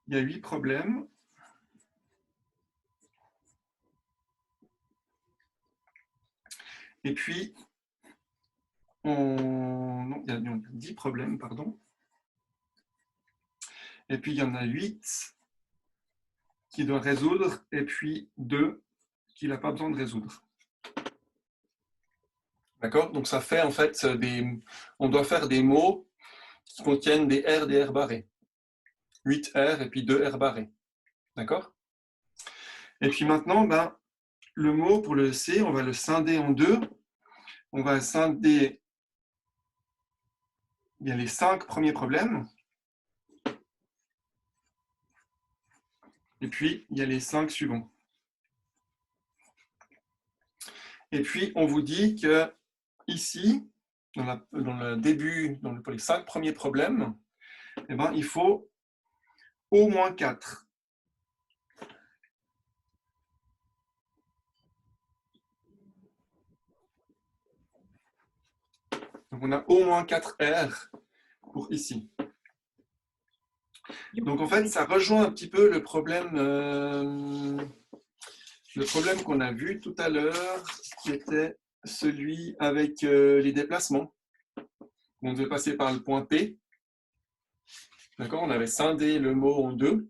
il y a 8 problèmes. Et puis, non, il y a 10 problèmes, pardon. Et puis, il y en a 8 qu'il doit résoudre, et puis 2 qu'il n'a pas besoin de résoudre. D'accord? Donc, ça fait en fait on doit faire des mots qui contiennent des R barrés. 8 R et puis 2 R barrés. D'accord? Et puis maintenant, le mot pour le C, on va le scinder en deux. On va scinder les 5 premiers problèmes. Et puis, il y a les 5 suivants. Et puis, on vous dit que ici, dans le début, pour les 5 premiers problèmes, il faut au moins 4. Donc, on a au moins 4 R pour ici. Donc, en fait, ça rejoint un petit peu le problème qu'on a vu tout à l'heure, qui était celui avec les déplacements. On devait passer par le point P. D'accord? On avait scindé le mot en deux.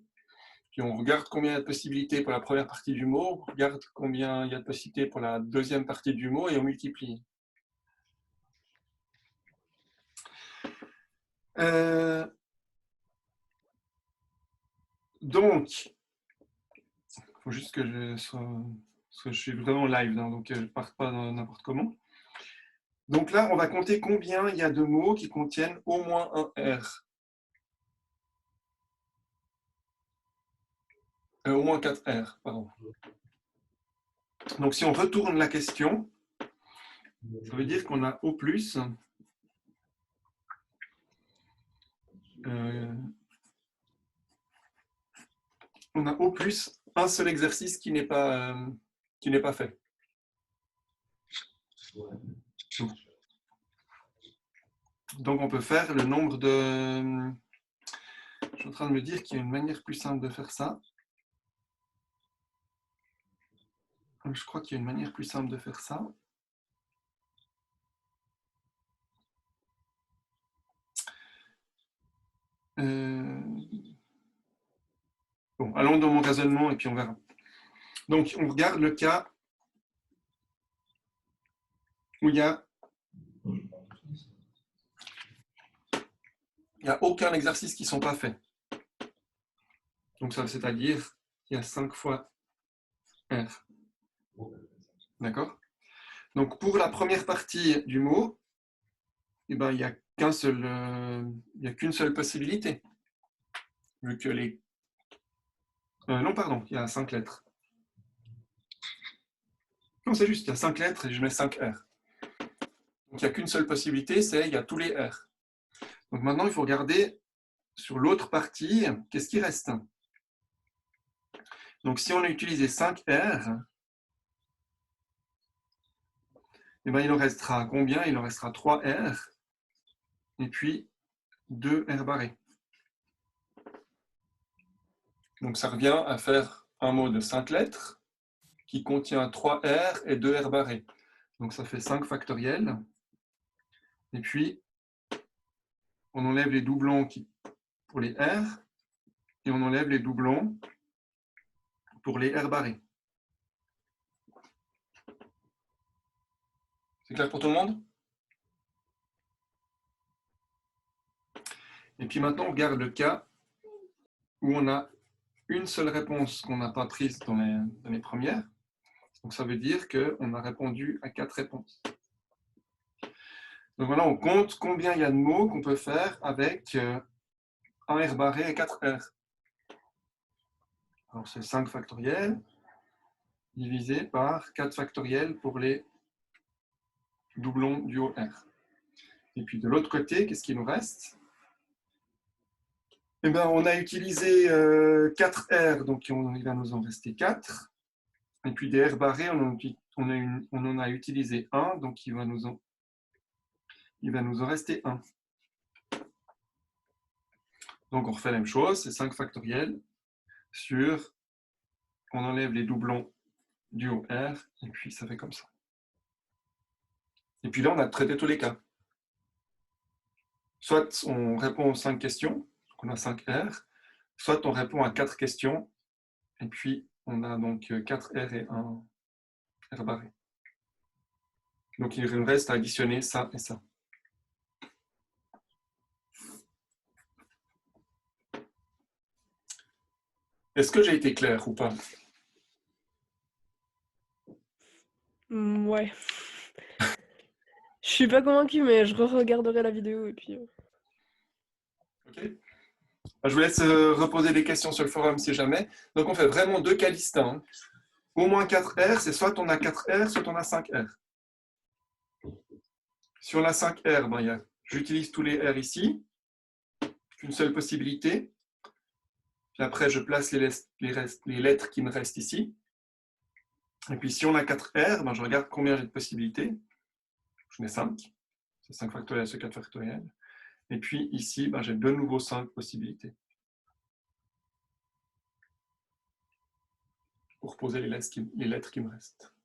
Puis on regarde combien il y a de possibilités pour la première partie du mot, on regarde combien il y a de possibilités pour la deuxième partie du mot et on multiplie. Donc, il faut juste que je sois... Parce que je suis vraiment live, donc je ne parte pas n'importe comment. Donc là, on va compter combien il y a de mots qui contiennent au moins un R. Au moins 4 R, pardon. Donc si on retourne la question, ça veut dire qu'on a au plus on a au plus un seul exercice qui n'est pas fait. Donc on peut faire le nombre de... Je suis en train de me dire qu'il y a une manière plus simple de faire ça. Je crois qu'il y a une manière plus simple de faire ça. Bon, allons dans mon raisonnement et puis on verra. Donc on regarde le cas où il n'y a aucun exercice qui ne sont pas faits. Donc ça, c'est-à-dire qu'il y a 5 fois R. D'accord? Donc pour la première partie du mot, il n'y a qu'une seule possibilité. Vu que les... non, pardon, il y a 5 lettres. Non, c'est juste, il y a 5 lettres et je mets 5 R. Donc il n'y a qu'une seule possibilité, c'est il y a tous les R. Donc maintenant, il faut regarder sur l'autre partie, qu'est-ce qui reste? Donc si on a utilisé 5 R, il en restera combien? Il en restera 3 R et puis 2 R barrés. Donc ça revient à faire un mot de 5 lettres qui contient 3 R et 2 R barrés. Donc ça fait 5 factoriels. Et puis, on enlève les doublons pour les R et on enlève les doublons pour les R barrés. C'est clair pour tout le monde? Et puis maintenant, on regarde le cas où on a une seule réponse qu'on n'a pas prise dans les premières. Donc ça veut dire qu'on a répondu à 4 réponses. Donc voilà, on compte combien il y a de mots qu'on peut faire avec un R barré et 4 R. Alors c'est 5 factoriels divisé par 4 factoriels pour les doublons du haut R. Et puis de l'autre côté, qu'est-ce qu'il nous reste? Eh bien, on a utilisé 4 R, donc il va nous en rester 4. Et puis des R barrés, on en a utilisé 1, donc il va nous en rester 1. Donc, on refait la même chose, c'est 5 factoriel sur, on enlève les doublons du haut R, et puis ça fait comme ça. Et puis là, on a traité tous les cas. Soit on répond aux 5 questions, donc on a 5 R, soit on répond à 4 questions, et puis on a donc 4 R et 1 R barré. Donc il nous reste à additionner ça et ça. Est-ce que j'ai été clair ou pas? Ouais. Je suis pas convaincue, mais je re-regarderai la vidéo et puis... Ok. Je vous laisse reposer des questions sur le forum si jamais. Donc on fait vraiment 2 cas distincts. Hein. Au moins 4 R, c'est soit on a 4 R, soit on a 5 R. Si on a 5 R, ben, j'utilise tous les R ici. Une seule possibilité. Puis après, je place les lettres qui me restent ici. Et puis si on a 4 R, ben, je regarde combien j'ai de possibilités. Je mets 5. C'est 5 factoriel sur 4 factoriel. Et puis ici, ben, j'ai de nouveau 5 possibilités. Pour poser les lettres qui me restent.